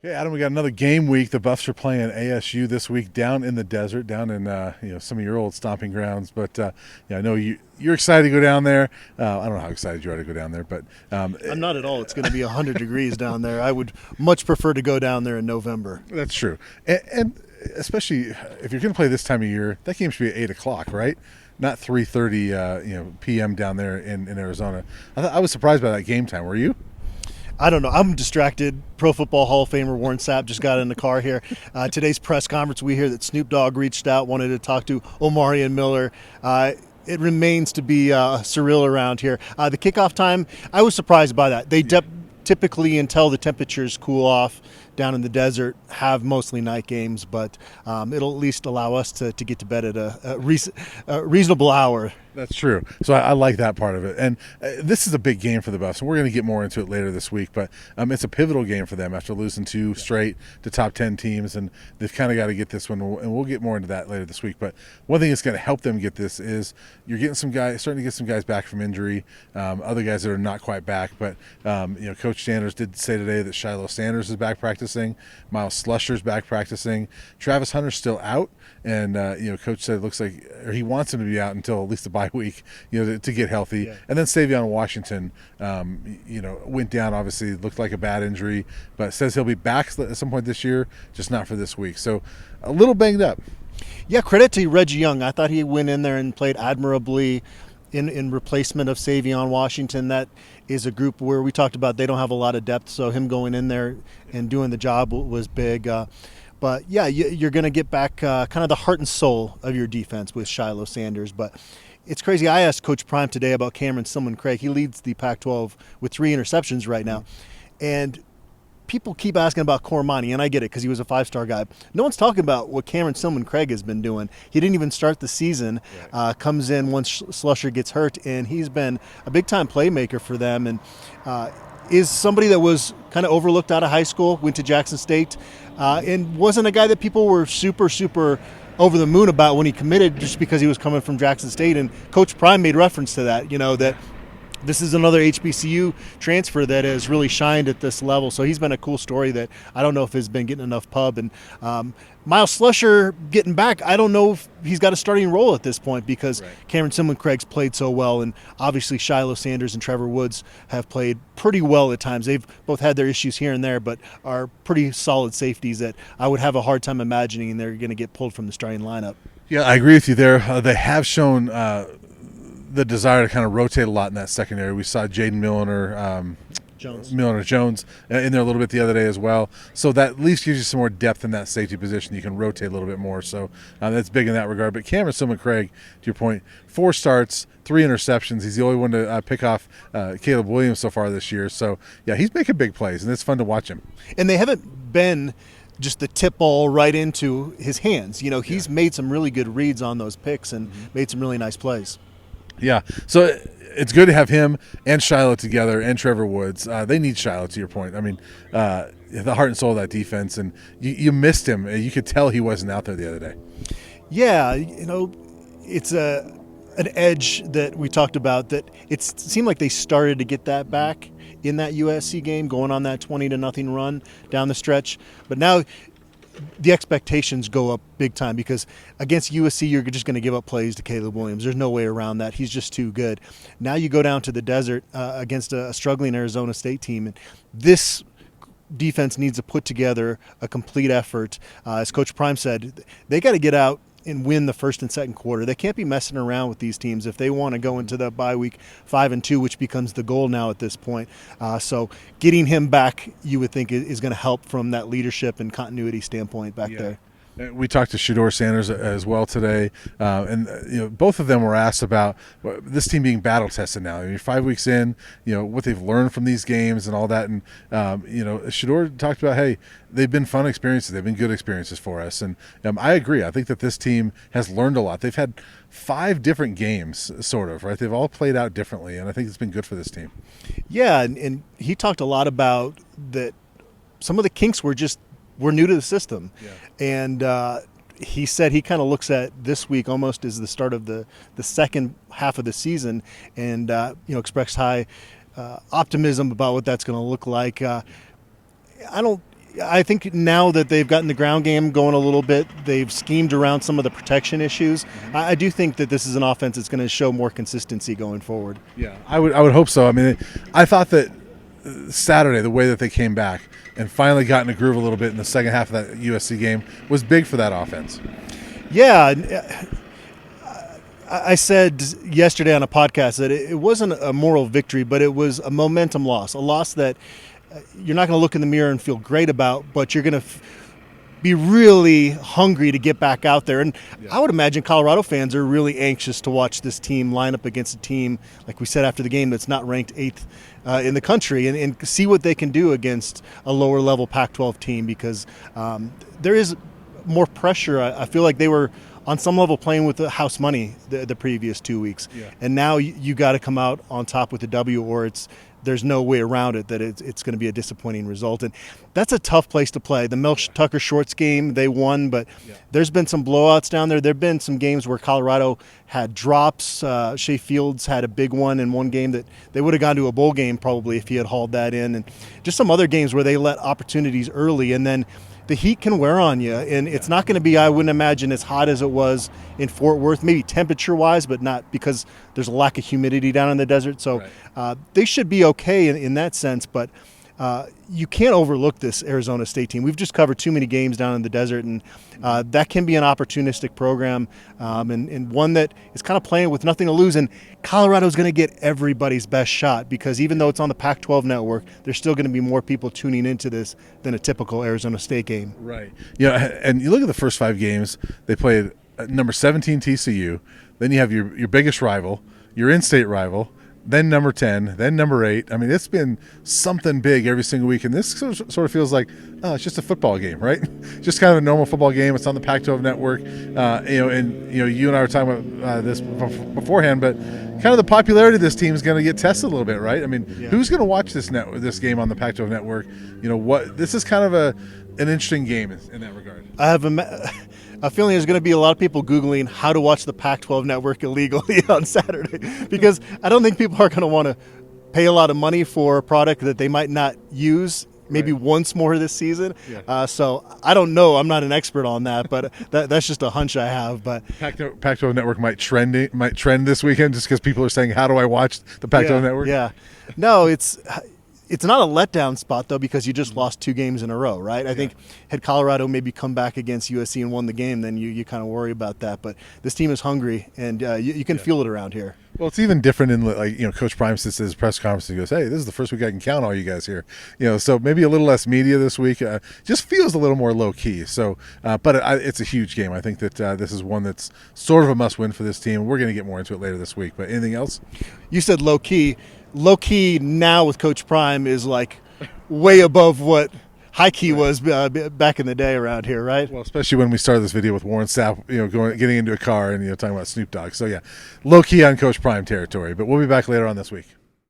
Okay, Adam, we got another game week. The Buffs are playing ASU this week down in the desert, down in some of your old stomping grounds. But I know you're excited to go down there. I don't know how excited you are to go down there, but I'm not at all. It's going to be 100 degrees down there. I would much prefer to go down there in November. that's true. And especially if you're going to play this time of year, that game should be at 8 o'clock, right? Not 3:30, p.m. down there in Arizona. I was surprised by that game time. Were you? I don't know. I'm distracted. Pro Football Hall of Famer Warren Sapp just got in the car here. Today's press conference, we hear that Snoop Dogg reached out, wanted to talk to Omari and Miller. It remains to be surreal around here. The kickoff time, I was surprised by that. They typically, until the temperatures cool off down in the desert, have mostly night games, but it'll at least allow us to get to bed at a reasonable hour. That's true. So I like that part of it. And this is a big game for the Buffs, and we're going to get more into it later this week. But it's a pivotal game for them after losing two straight to top 10 teams, and they've kind of got to get this one. And we'll get more into that later this week. But one thing that's going to help them get this is you're getting starting to get some guys back from injury, other guys that are not quite back. But Coach Sanders did say today that Shilo Sanders is back practicing, Miles Slusher's back practicing, Travis Hunter's still out, and Coach said it looks like, or he wants him to be out until at least the bye week, to get healthy. Yeah. And then Savion Washington, went down. Obviously, looked like a bad injury, but says he'll be back at some point this year, just not for this week. So a little banged up. Yeah, credit to Reggie Young. I thought he went in there and played admirably in replacement of Savion Washington. That is a group where we talked about they don't have a lot of depth, so him going in there and doing the job was big. But yeah, you're going to get back kind of the heart and soul of your defense with Shilo Sanders. But it's crazy. I asked Coach Prime today about Cameron Craig. He leads the Pac-12 with 3 interceptions right now. And people keep asking about Cormani, and I get it because he was a 5-star guy. No one's talking about what Cameron Craig has been doing. He didn't even start the season, comes in once Slusher gets hurt, and he's been a big-time playmaker for them. And is somebody that was kind of overlooked out of high school, went to Jackson State, and wasn't a guy that people were super over the moon about when he committed just because he was coming from Jackson State. And Coach Prime made reference to that, that this is another HBCU transfer that has really shined at this level. So he's been a cool story that I don't know if has been getting enough pub. And Miles Slusher getting back, I don't know if he's got a starting role at this point because Cameron Craig's played so well. And obviously Shilo Sanders and Trevor Woods have played pretty well at times. They've both had their issues here and there, but are pretty solid safeties that I would have a hard time imagining they're going to get pulled from the starting lineup. Yeah, I agree with you there. They have shown the desire to kind of rotate a lot in that secondary. We saw Jaden Jones in there a little bit the other day as well. So that at least gives you some more depth in that safety position. You can rotate a little bit more. So that's big in that regard. But Cameron Craig, to your point, 4 starts, 3 interceptions. He's the only one to pick off Caleb Williams so far this year. So, yeah, he's making big plays, and it's fun to watch him. And they haven't been just the tip ball right into his hands. He's made some really good reads on those picks and made some really nice plays. Yeah, so it's good to have him and Shilo together and Trevor Woods. They need Shilo, to your point. I mean, the heart and soul of that defense, and you missed him. You could tell he wasn't out there the other day. Yeah, it's an edge that we talked about that it seemed like they started to get that back in that USC game, going on that 20-0 run down the stretch. But now the expectations go up big time because against USC, you're just going to give up plays to Caleb Williams. There's no way around that. He's just too good. Now you go down to the desert against a struggling Arizona State team, and this defense needs to put together a complete effort. As Coach Prime said, they got to get out and win the first and second quarter. They can't be messing around with these teams if they want to go into the bye week 5-2, which becomes the goal now at this point. So getting him back, you would think, is going to help from that leadership and continuity standpoint back there. We talked to Shilo Sanders as well today, and both of them were asked about this team being battle tested now. I mean, 5 weeks in, what they've learned from these games and all that, and Shilo talked about, hey, they've been fun experiences, they've been good experiences for us, and I agree. I think that this team has learned a lot. They've had 5 different games, sort of, right? They've all played out differently, and I think it's been good for this team. Yeah, and he talked a lot about that. Some of the kinks were new to the system. Yeah. And he said he kind of looks at this week almost as the start of the second half of the season and, expressed high optimism about what that's going to look like. I think now that they've gotten the ground game going a little bit, they've schemed around some of the protection issues. I do think that this is an offense that's going to show more consistency going forward. Yeah, I would hope so. I mean, I thought that Saturday, the way that they came back and finally got in a groove a little bit in the second half of that USC game was big for that offense. Yeah, I said yesterday on a podcast that it wasn't a moral victory, but it was a momentum loss, a loss that you're not going to look in the mirror and feel great about, but you're going to be really hungry to get back out there. And I would imagine Colorado fans are really anxious to watch this team line up against a team, like we said after the game, that's not ranked 8th in the country, and see what they can do against a lower level Pac-12 team, because there is more pressure. I feel like they were on some level playing with the house money the previous 2 weeks. Yeah. And now you got to come out on top with the W, or there's no way around it that it's going to be a disappointing result. And that's a tough place to play. The Mel Tucker Shorts game, they won, but there's been some blowouts down there. There have been some games where Colorado had drops. Shea Fields had a big one in one game that they would have gone to a bowl game probably if he had hauled that in. And just some other games where they let opportunities early, and then the heat can wear on you, and it's not going to be, I wouldn't imagine, as hot as it was in Fort Worth, maybe temperature-wise, but not, because there's a lack of humidity down in the desert. So they should be okay in that sense, but you can't overlook this Arizona State team. We've just covered too many games down in the desert, and that can be an opportunistic program, and one that is kind of playing with nothing to lose. And Colorado's going to get everybody's best shot, because even though it's on the Pac-12 network, there's still going to be more people tuning into this than a typical Arizona State game. Right. Yeah, and you look at the first 5 games, they played number 17 TCU, then you have your biggest rival, your in-state rival, then number 10, then number 8. I mean, it's been something big every single week, and this sort of feels like, it's just a football game, right? Just kind of a normal football game. It's on the Pac-12 network, you and I were talking about this beforehand, but kind of the popularity of this team is going to get tested a little bit, right? I mean, who's going to watch this game on the Pac-12 network? This is kind of an interesting game in that regard. I have a feeling there's going to be a lot of people Googling how to watch the Pac-12 network illegally on Saturday, because I don't think people are going to want to pay a lot of money for a product that they might not use maybe once more this season. So I don't know. I'm not an expert on that, but that's just a hunch I have. But Pac-12 network might trend this weekend just because people are saying, how do I watch the Pac-12 network? Yeah. No, it's not a letdown spot, though, because you just lost 2 games in a row, right? I think had Colorado maybe come back against USC and won the game, then you kind of worry about that. But this team is hungry, and you can feel it around here. Well, it's even different in Coach Prime sits at his press conference and goes, "Hey, this is the first week I can count all you guys here." So maybe a little less media this week. Just feels a little more low key. So, but it's a huge game. I think that this is one that's sort of a must win for this team. We're going to get more into it later this week. But anything else? You said low key. Low key now with Coach Prime is like way above what high key was back in the day around here, right? Well, especially when we started this video with Warren Sapp, getting into a car and talking about Snoop Dogg. So yeah, low key on Coach Prime territory. But we'll be back later on this week.